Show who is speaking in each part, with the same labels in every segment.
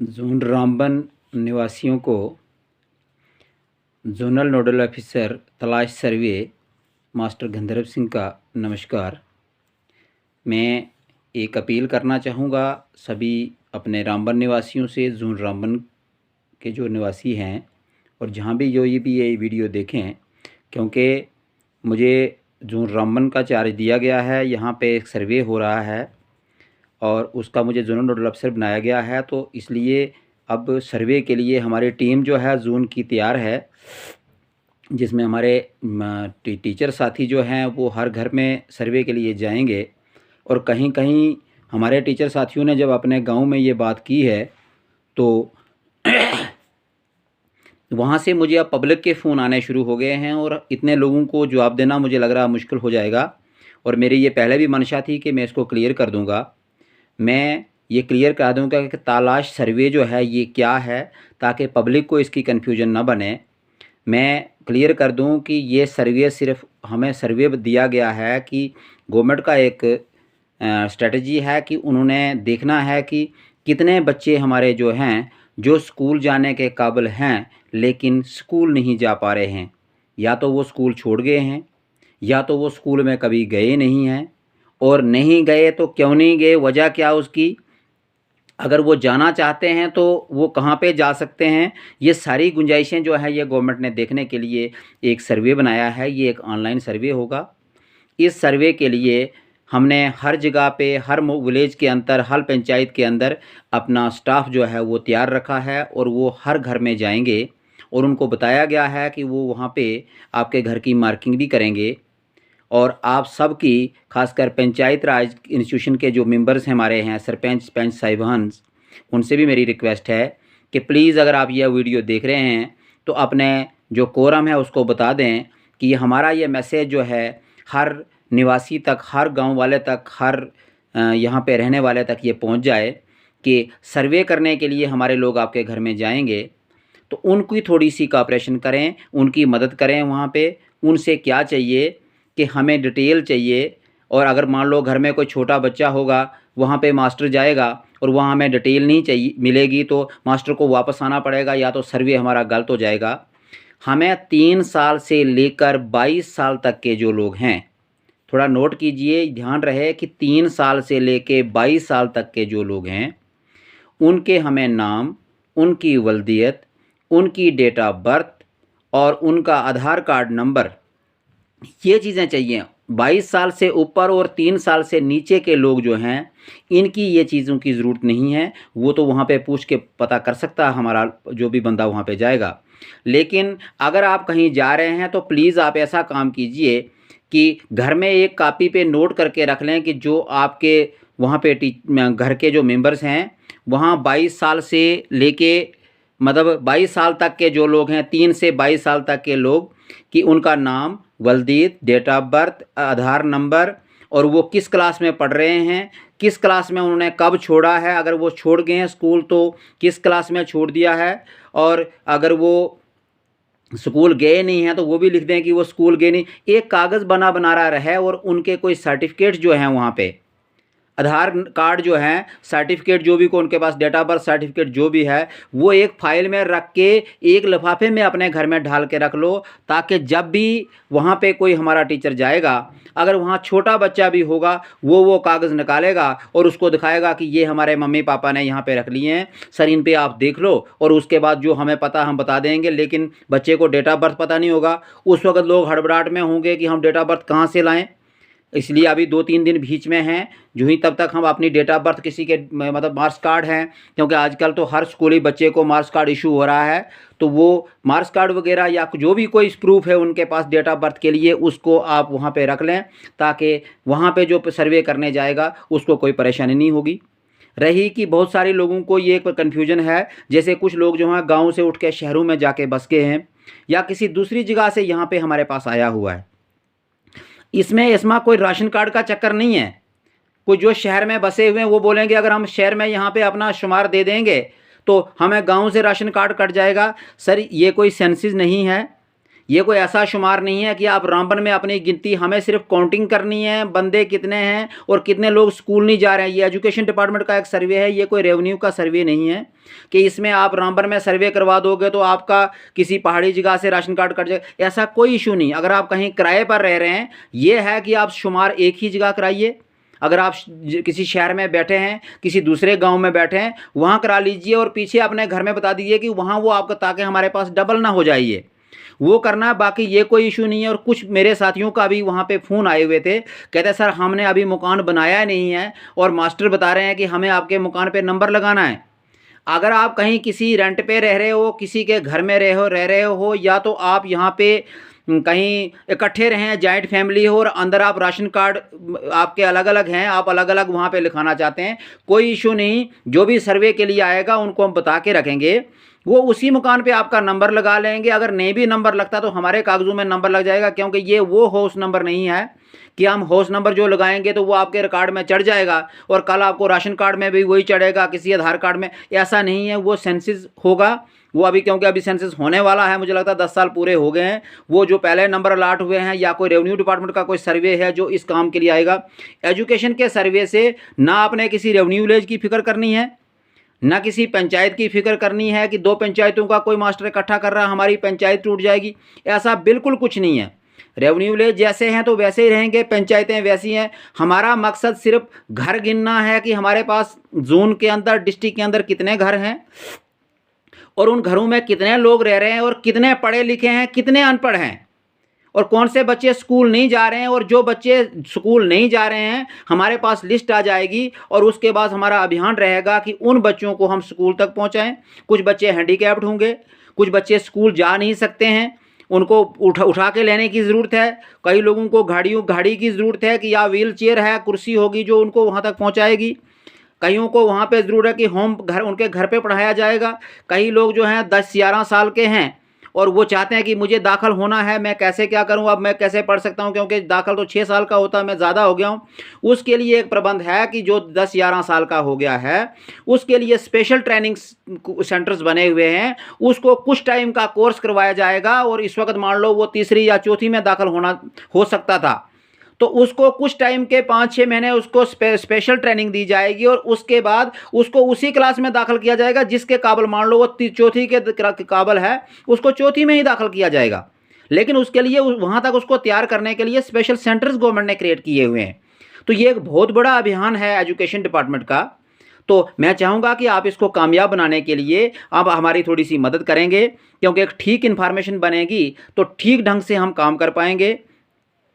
Speaker 1: Zone Ramban निवासियों को zonal nodal officer तलाश सर्वे मास्टर गंधर्व सिंह का नमस्कार। मैं एक अपील करना चाहूँगा सभी अपने रामबन निवासियों से, जोन रामबन के जो निवासी हैं और जहाँ भी जो ये वीडियो देखें, क्योंकि मुझे जोन रामबन का चार्ज दिया गया है। यहाँ पे एक सर्वे हो रहा है और उसका मुझे जोनल नोडल ऑफिसर बनाया गया है, तो इसलिए अब सर्वे के लिए हमारी टीम जो है जोन की तैयार है, जिसमें हमारे टीचर साथी जो हैं वो हर घर में सर्वे के लिए जाएंगे। और कहीं कहीं हमारे टीचर साथियों ने जब अपने गांव में ये बात की है तो वहाँ से मुझे अब पब्लिक के फ़ोन आने शुरू हो गए हैं और इतने लोगों को जवाब देना मुझे लग रहा मुश्किल हो जाएगा। और मेरी ये पहले भी मंशा थी कि मैं इसको क्लियर कर दूंगा। मैं ये क्लियर करा दूंगा कि तलाश सर्वे जो है ये क्या है, ताकि पब्लिक को इसकी कन्फ्यूजन ना बने। मैं क्लियर कर दूं कि ये सर्वे सिर्फ हमें सर्वे दिया गया है कि गवर्नमेंट का एक स्ट्रेटजी है कि उन्होंने देखना है कि कितने बच्चे हमारे जो हैं जो स्कूल जाने के काबिल हैं लेकिन स्कूल नहीं जा पा रहे हैं। या तो वो स्कूल छोड़ गए हैं, या तो वो स्कूल में कभी गए नहीं हैं, और नहीं गए तो क्यों नहीं गए, वजह क्या उसकी, अगर वो जाना चाहते हैं तो वो कहाँ पे जा सकते हैं। ये सारी गुंजाइशें जो है ये गवर्नमेंट ने देखने के लिए एक सर्वे बनाया है। ये एक ऑनलाइन सर्वे होगा। इस सर्वे के लिए हमने हर जगह पे, हर विलेज के अंदर, हर पंचायत के अंदर अपना स्टाफ जो है वो तैयार रखा है और वो हर घर में जाएंगे और उनको बताया गया है कि वो वहाँ पे आपके घर की मार्किंग भी करेंगे। और आप सब की, खासकर पंचायत राज इंस्टीट्यूशन के जो मेंबर्स हमारे हैं, सरपंच पंच साहिबान, उनसे भी मेरी रिक्वेस्ट है कि प्लीज़ अगर आप यह वीडियो देख रहे हैं तो अपने जो कोरम है उसको बता दें कि हमारा ये मैसेज जो है हर निवासी तक, हर गांव वाले तक, हर यहाँ पे रहने वाले तक ये पहुँच जाए कि सर्वे करने के लिए हमारे लोग आपके घर में जाएंगे। तो उनकी थोड़ी सी कोऑपरेशन करें, उनकी मदद करें। वहाँ पे उनसे क्या चाहिए कि हमें डिटेल चाहिए। और अगर मान लो घर में कोई छोटा बच्चा होगा, वहाँ पे मास्टर जाएगा और वहाँ हमें डिटेल नहीं चाहिए मिलेगी तो मास्टर को वापस आना पड़ेगा, या तो सर्वे हमारा गलत हो जाएगा। हमें 3 साल से लेकर 22 साल तक के जो लोग हैं, थोड़ा नोट कीजिए, ध्यान रहे कि 3 साल से लेकर 22 साल तक के जो लोग हैं उनके हमें नाम, उनकी वल्दियत, उनकी डेट ऑफ बर्थ और उनका आधार कार्ड नंबर, ये चीज़ें चाहिए। 22 साल से ऊपर और 3 साल से नीचे के लोग जो हैं इनकी ये चीज़ों की ज़रूरत नहीं है। वो तो वहाँ पे पूछ के पता कर सकता है हमारा जो भी बंदा वहाँ पे जाएगा। लेकिन अगर आप कहीं जा रहे हैं तो प्लीज़ आप ऐसा काम कीजिए कि घर में एक कॉपी पे नोट करके रख लें कि जो आपके वहाँ पे घर के जो मेंबर्स हैं वहाँ 22 साल से लेके, मतलब 22 साल तक के जो लोग हैं, 3 से 22 साल तक के लोग, कि उनका नाम, वल्दीत, date of birth, Aadhaar number, और वो किस क्लास में पढ़ रहे हैं, किस क्लास में उन्होंने कब छोड़ा है, अगर वो छोड़ गए हैं स्कूल तो किस क्लास में छोड़ दिया है, और अगर वो स्कूल गए नहीं हैं तो वो भी लिख दें कि वो स्कूल गए नहीं। एक कागज़ बना रहा रहे और उनके कोई सर्टिफिकेट जो हैं वहाँ पे, आधार कार्ड जो है, सर्टिफिकेट जो भी को उनके पास, डेट ऑफ बर्थ सर्टिफिकेट जो भी है, वो एक फाइल में रख के एक लिफाफे में अपने घर में ढाल के रख लो, ताकि जब भी वहाँ पे कोई हमारा टीचर जाएगा, अगर वहाँ छोटा बच्चा भी होगा वो कागज़ निकालेगा और उसको दिखाएगा कि ये हमारे मम्मी पापा ने यहाँ पे रख लिए हैं सर, इन पे आप देख लो। और उसके बाद जो हमें पता हम बता देंगे। लेकिन बच्चे को डेट ऑफ बर्थ पता नहीं होगा, उस वक्त लोग हड़बड़ाहट में होंगे कि हम डेट ऑफ बर्थ कहाँ से लाएँ। इसलिए अभी 2-3 दिन बीच में हैं, जो ही तब तक हम अपनी डेट ऑफ बर्थ किसी के, मतलब मार्क्स कार्ड हैं, क्योंकि आजकल तो हर स्कूली बच्चे को मार्क्स कार्ड इशू हो रहा है, तो वो मार्क्स कार्ड वगैरह या जो भी कोई प्रूफ है उनके पास डेट ऑफ बर्थ के लिए, उसको आप वहाँ पे रख लें, ताकि वहाँ पे जो सर्वे करने जाएगा उसको कोई परेशानी नहीं होगी। रही कि बहुत सारे लोगों को ये कन्फ्यूजन है, जैसे कुछ लोग जो हैं गाँव से उठ के शहरों में जाके बस गए हैं या किसी दूसरी जगह से यहाँ पर हमारे पास आया हुआ है। इसमें कोई राशन कार्ड का चक्कर नहीं है। कोई जो शहर में बसे हुए हैं वो बोलेंगे अगर हम शहर में यहाँ पे अपना शुमार दे देंगे तो हमें गांव से राशन कार्ड कट जाएगा। सर, ये कोई सेंसिस नहीं है, ये कोई ऐसा शुमार नहीं है कि आप रामबन में अपनी गिनती, हमें सिर्फ काउंटिंग करनी है बंदे कितने हैं और कितने लोग स्कूल नहीं जा रहे हैं। ये एजुकेशन डिपार्टमेंट का एक सर्वे है, ये कोई रेवेन्यू का सर्वे नहीं है कि इसमें आप रामबन में सर्वे करवा दोगे तो आपका किसी पहाड़ी जगह से राशन कार्ड कट जाएगा। ऐसा कोई इशू नहीं। अगर आप कहीं किराए पर रह रहे हैं, ये है कि आप शुमार एक ही जगह कराइए। अगर आप किसी शहर में बैठे हैं, किसी दूसरे गांव में बैठे हैं, वहाँ करा लीजिए और पीछे अपने घर में बता दीजिए कि वहाँ वो आपका, ताकि हमारे पास डबल ना हो जाइए, वो करना। बाकी ये कोई इशू नहीं है। और कुछ मेरे साथियों का भी वहाँ पे फ़ोन आए हुए थे, कहते सर हमने अभी मकान बनाया नहीं है और मास्टर बता रहे हैं कि हमें आपके मकान पे नंबर लगाना है। अगर आप कहीं किसी रेंट पे रह रहे हो, किसी के घर में रह रहे हो, या तो आप यहाँ पे कहीं इकट्ठे रहें, जॉइंट फैमिली हो और अंदर आप राशन कार्ड आपके अलग अलग हैं, आप अलग अलग वहाँ पे लिखाना चाहते हैं, कोई इशू नहीं। जो भी सर्वे के लिए आएगा उनको हम बता के रखेंगे, वो उसी मकान पे आपका नंबर लगा लेंगे। अगर नहीं भी नंबर लगता तो हमारे कागजों में नंबर लग जाएगा, क्योंकि ये वो हाउस नंबर नहीं है कि हम हाउस नंबर जो लगाएंगे तो वो आपके रिकॉर्ड में चढ़ जाएगा और कल आपको राशन कार्ड में भी वही चढ़ेगा, किसी आधार कार्ड में। ऐसा नहीं है। वो सेंसिस होगा वो अभी, क्योंकि अभी सेंसस होने वाला है, मुझे लगता है 10 साल पूरे हो गए हैं। वो जो पहले नंबर अलाट हुए हैं या कोई रेवेन्यू डिपार्टमेंट का कोई सर्वे है जो इस काम के लिए आएगा। एजुकेशन के सर्वे से ना आपने किसी रेवेन्यू विलेज की फिक्र करनी है, ना किसी पंचायत की फिक्र करनी है कि 2 पंचायतों का कोई मास्टर इकट्ठा कर रहा है, हमारी पंचायत टूट जाएगी। ऐसा बिल्कुल कुछ नहीं है। रेवेन्यू विलेज जैसे हैं तो वैसे ही रहेंगे, पंचायतें वैसी हैं। हमारा मकसद सिर्फ घर गिनना है कि हमारे पास जोन के अंदर, डिस्ट्रिक्ट के अंदर कितने घर हैं और उन घरों में कितने लोग रह रहे हैं और कितने पढ़े लिखे हैं, कितने अनपढ़ हैं, और कौन से बच्चे स्कूल नहीं जा रहे हैं। और जो बच्चे स्कूल नहीं जा रहे हैं, हमारे पास लिस्ट आ जाएगी और उसके बाद हमारा अभियान रहेगा कि उन बच्चों को हम स्कूल तक पहुंचाएं। कुछ बच्चे हैंडीकैप्ड होंगे, कुछ बच्चे स्कूल जा नहीं सकते हैं, उनको उठा के लेने की ज़रूरत है। कई लोगों को गाड़ी की ज़रूरत है कि या व्हील चेयर है, कुर्सी होगी जो उनको वहाँ तक पहुँचाएगी। कईयों को वहाँ पे ज़रूर है कि होम घर उनके घर पे पढ़ाया जाएगा। कई लोग जो हैं 10-11 साल के हैं और वो चाहते हैं कि मुझे दाखिल होना है, मैं कैसे क्या करूं, अब मैं कैसे पढ़ सकता हूं, क्योंकि दाखिल तो 6 साल का होता है, मैं ज़्यादा हो गया हूं। उसके लिए एक प्रबंध है कि जो 10-11 साल का हो गया है उसके लिए स्पेशल ट्रेनिंग सेंटर्स बने हुए हैं, उसको कुछ टाइम का कोर्स करवाया जाएगा। और इस वक्त मान लो वो तीसरी या चौथी में दाखिल होना हो सकता था, तो उसको कुछ टाइम के 5-6 महीने उसको स्पेशल ट्रेनिंग दी जाएगी और उसके बाद उसको उसी क्लास में दाखिल किया जाएगा जिसके काबिल, मान लो वो चौथी के काबिल है, उसको चौथी में ही दाखिल किया जाएगा। लेकिन उसके लिए वहाँ तक उसको तैयार करने के लिए स्पेशल सेंटर्स गवर्नमेंट ने क्रिएट किए हुए हैं। तो ये एक बहुत बड़ा अभियान है एजुकेशन डिपार्टमेंट का। तो मैं चाहूँगा कि आप इसको कामयाब बनाने के लिए आप हमारी थोड़ी सी मदद करेंगे, क्योंकि एक ठीक इन्फॉर्मेशन बनेगी तो ठीक ढंग से हम काम कर पाएंगे।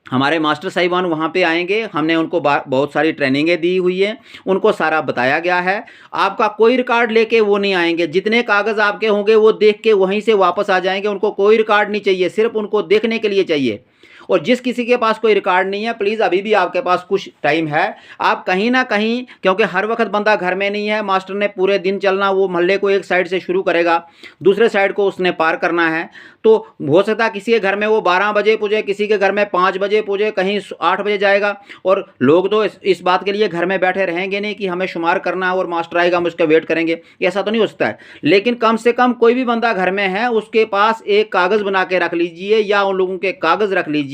Speaker 1: हमारे मास्टर साहिबान वहाँ पे आएंगे, हमने उनको बहुत सारी ट्रेनिंगें दी हुई है, उनको सारा बताया गया है। आपका कोई रिकॉर्ड लेके वो नहीं आएंगे, जितने कागज़ आपके होंगे वो देख के वहीं से वापस आ जाएंगे। उनको कोई रिकॉर्ड नहीं चाहिए, सिर्फ उनको देखने के लिए चाहिए। और जिस किसी के पास कोई रिकॉर्ड नहीं है, प्लीज़ अभी भी आपके पास कुछ टाइम है, आप कहीं ना कहीं, क्योंकि हर वक्त बंदा घर में नहीं है, मास्टर ने पूरे दिन चलना, वो मोहल्ले को एक साइड से शुरू करेगा, दूसरे साइड को उसने पार करना है। तो हो सकता है किसी के घर में वो 12 बजे पूजे, किसी के घर में 5 बजे पूजे, कहीं 8 बजे जाएगा। और लोग तो इस बात के लिए घर में बैठे रहेंगे नहीं कि हमें शुमार करना है और मास्टर आएगा हम उसका वेट करेंगे, ऐसा तो नहीं हो सकता है। लेकिन कम से कम कोई भी बंदा घर में है, उसके पास एक कागज़ बना के रख लीजिए या उन लोगों के कागज़ रख लीजिए।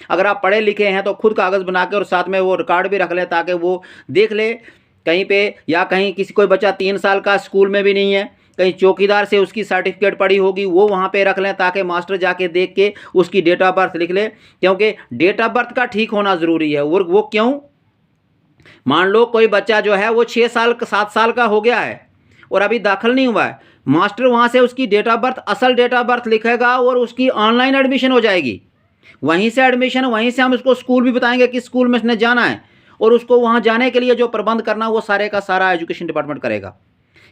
Speaker 1: अगर आप पढ़े लिखे हैं तो खुद कागज़ बना के और साथ में वो रिकॉर्ड भी रख ले, ताकि वो देख ले कहीं पे, या कहीं किसी कोई बच्चा 3 साल का स्कूल में भी नहीं है, कहीं चौकीदार से उसकी सर्टिफिकेट पड़ी होगी, वो वहाँ पे रख लें, ताकि मास्टर जाके देख के उसकी डेट ऑफ बर्थ लिख ले। क्योंकि डेट ऑफ बर्थ का ठीक होना ज़रूरी है। और वो क्यों, मान लो कोई बच्चा जो है वो 6 साल 7 साल का हो गया है और अभी दाखिल नहीं हुआ है, मास्टर वहाँ से उसकी डेट ऑफ बर्थ, असल डेट ऑफ बर्थ लिखेगा और उसकी ऑनलाइन एडमिशन हो जाएगी। वहीं से एडमिशन, वहीं से हम उसको स्कूल भी बताएंगे कि स्कूल में उसने जाना है, और उसको वहाँ जाने के लिए जो प्रबंध करना वो सारे का सारा एजुकेशन डिपार्टमेंट करेगा।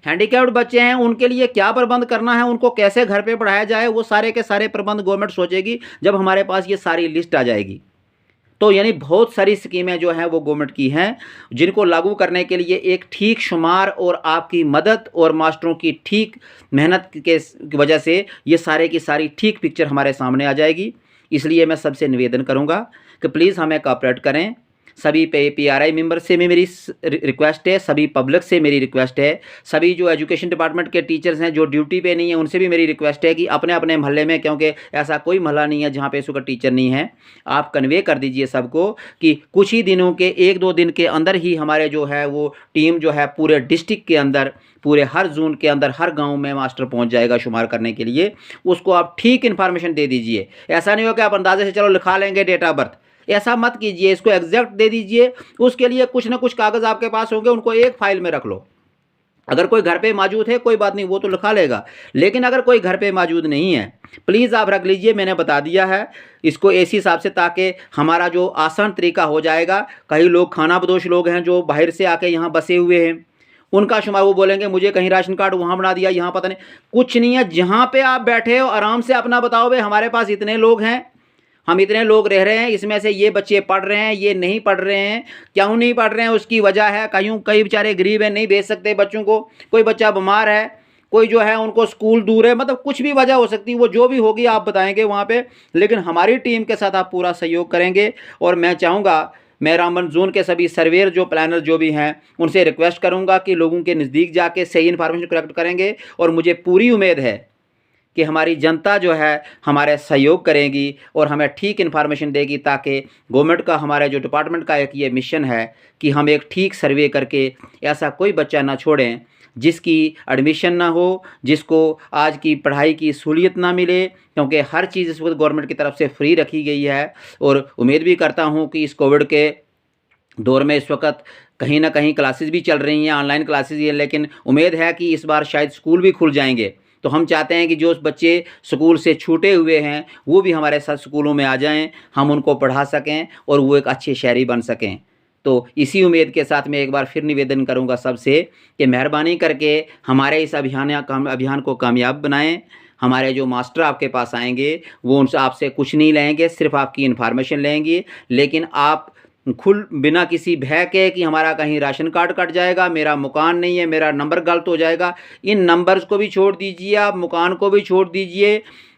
Speaker 1: हैंडीकैप्ड बच्चे हैं, उनके लिए क्या प्रबंध करना है, उनको कैसे घर पे पढ़ाया जाए, वो सारे के सारे प्रबंध गवर्नमेंट सोचेगी जब हमारे पास ये सारी लिस्ट आ जाएगी। तो यानी बहुत सारी स्कीमें जो हैं वो गवर्नमेंट की हैं, जिनको लागू करने के लिए एक ठीक शुमार और आपकी मदद और मास्टरों की ठीक मेहनत के वजह से ये सारे की सारी ठीक पिक्चर हमारे सामने आ जाएगी। इसलिए मैं सबसे निवेदन करूंगा कि प्लीज़ हमें कोऑपरेट करें, सभी PRI मेंबर से भी मेरी रिक्वेस्ट है, सभी पब्लिक से मेरी रिक्वेस्ट है, सभी जो एजुकेशन डिपार्टमेंट के टीचर्स हैं जो ड्यूटी पे नहीं है उनसे भी मेरी रिक्वेस्ट है कि अपने अपने मोहल्ले में, क्योंकि ऐसा कोई मोहल्ला नहीं है जहाँ पे इस वक्त टीचर नहीं है, आप कन्वे कर दीजिए सबको कि कुछ ही दिनों के 1-2 दिन के अंदर ही हमारे जो है वो टीम जो है पूरे डिस्ट्रिक्ट के अंदर, पूरे हर जोन के अंदर, हर गांव में मास्टर पहुंच जाएगा शुमार करने के लिए। उसको आप ठीक इन्फॉर्मेशन दे दीजिए। ऐसा नहीं हो कि आप अंदाजे से चलो लिखा लेंगे डेट ऑफ बर्थ, ऐसा मत कीजिए, इसको एग्जैक्ट दे दीजिए। उसके लिए कुछ ना कुछ कागज़ आपके पास होंगे, उनको एक फाइल में रख लो। अगर कोई घर पे मौजूद है कोई बात नहीं, वो तो लिखा लेगा, लेकिन अगर कोई घर पे मौजूद नहीं है प्लीज़ आप रख लीजिए। मैंने बता दिया है इसको इसी हिसाब से, ताकि हमारा जो आसान तरीका हो जाएगा। कई लोग खानाबदोश लोग हैं जो बाहर से आके यहाँ बसे हुए हैं, उनका शुमार वो बोलेंगे मुझे कहीं राशन कार्ड वहाँ बना दिया, यहाँ पता नहीं, कुछ नहीं है। जहाँ पे आप बैठे हो आराम से अपना बताओ भाई हमारे पास इतने लोग हैं, हम इतने लोग रह रहे हैं, इसमें से ये बच्चे पढ़ रहे हैं, ये नहीं पढ़ रहे हैं। क्यों नहीं पढ़ रहे हैं उसकी वजह है, कई बेचारे गरीब हैं नहीं भेज सकते बच्चों को, कोई बच्चा बीमार है, कोई जो है उनको स्कूल दूर है, मतलब कुछ भी वजह हो सकती है, वो जो भी होगी आप बताएंगे वहाँ पे। लेकिन हमारी टीम के साथ आप पूरा सहयोग करेंगे। और मैं चाहूँगा, मैं रामबन जोन के सभी सर्वेयर जो प्लानर जो भी हैं उनसे रिक्वेस्ट करूँगा कि लोगों के नज़दीक जाके सही इन्फॉर्मेशन कलेक्ट करेंगे। और मुझे पूरी उम्मीद है कि हमारी जनता जो है हमारे सहयोग करेगी और हमें ठीक इन्फॉर्मेशन देगी, ताकि गवर्नमेंट का, हमारे जो डिपार्टमेंट का एक ये मिशन है कि हम एक ठीक सर्वे करके ऐसा कोई बच्चा ना छोड़ें जिसकी एडमिशन ना हो, जिसको आज की पढ़ाई की सहूलियत ना मिले, क्योंकि हर चीज़ इस वक्त गवर्नमेंट की तरफ से फ्री रखी गई है। और उम्मीद भी करता हूँ कि इस कोविड के दौर में इस वक्त कहीं ना कहीं क्लासेस भी चल रही हैं, ऑनलाइन क्लासेस ही हैं, लेकिन उम्मीद है कि इस बार शायद स्कूल भी खुल जाएंगे। तो हम चाहते हैं कि जो बच्चे स्कूल से छूटे हुए हैं वो भी हमारे साथ स्कूलों में आ जाएं, हम उनको पढ़ा सकें और वो एक अच्छे शहरी बन सकें। तो इसी उम्मीद के साथ मैं एक बार फिर निवेदन करूंगा सबसे कि मेहरबानी करके हमारे इस अभियान को कामयाब बनाएं। हमारे जो मास्टर आपके पास आएंगे वो उनसे आपसे कुछ नहीं लेंगे, सिर्फ आपकी इन्फॉर्मेशन लेंगे, लेकिन आप खुल बिना किसी भय के कि हमारा कहीं राशन कार्ड कट जाएगा, मेरा मकान नहीं है, मेरा नंबर गलत हो जाएगा, इन नंबर्स को भी छोड़ दीजिए, आप मकान को भी छोड़ दीजिए,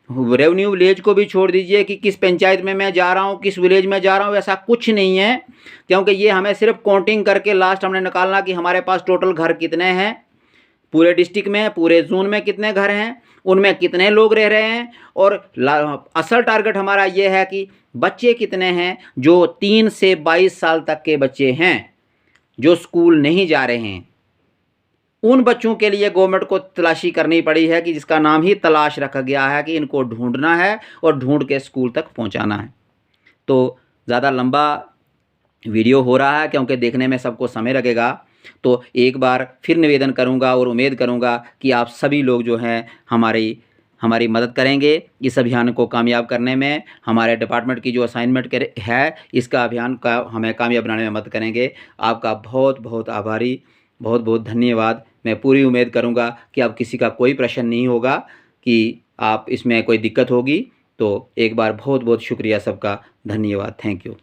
Speaker 1: रेवेन्यू विलेज को भी छोड़ दीजिए कि किस पंचायत में मैं जा रहा हूँ, किस विलेज में जा रहा हूँ, ऐसा कुछ नहीं है। क्योंकि ये हमें सिर्फ काउंटिंग करके लास्ट हमने निकालना कि हमारे पास टोटल घर कितने हैं, पूरे डिस्ट्रिक्ट में, पूरे जोन में कितने घर हैं, उनमें कितने लोग रह रहे हैं। और असल टारगेट हमारा ये है कि बच्चे कितने हैं जो 3 से 22 साल तक के बच्चे हैं जो स्कूल नहीं जा रहे हैं। उन बच्चों के लिए गवर्नमेंट को तलाशी करनी पड़ी है कि जिसका नाम ही तलाश रखा गया है कि इनको ढूंढना है और ढूंढ के स्कूल तक पहुंचाना है। तो ज़्यादा लंबा वीडियो हो रहा है क्योंकि देखने में सबको समय लगेगा। तो एक बार फिर निवेदन करूंगा और उम्मीद करूंगा कि आप सभी लोग जो हैं हमारी मदद करेंगे इस अभियान को कामयाब करने में। हमारे डिपार्टमेंट की जो असाइनमेंट है इसका अभियान का हमें कामयाब बनाने में मदद करेंगे। आपका बहुत बहुत आभारी, बहुत बहुत धन्यवाद। मैं पूरी उम्मीद करूंगा कि अब किसी का कोई प्रश्न नहीं होगा कि आप इसमें कोई दिक्कत होगी। तो एक बार बहुत बहुत शुक्रिया सबका, धन्यवाद, थैंक यू।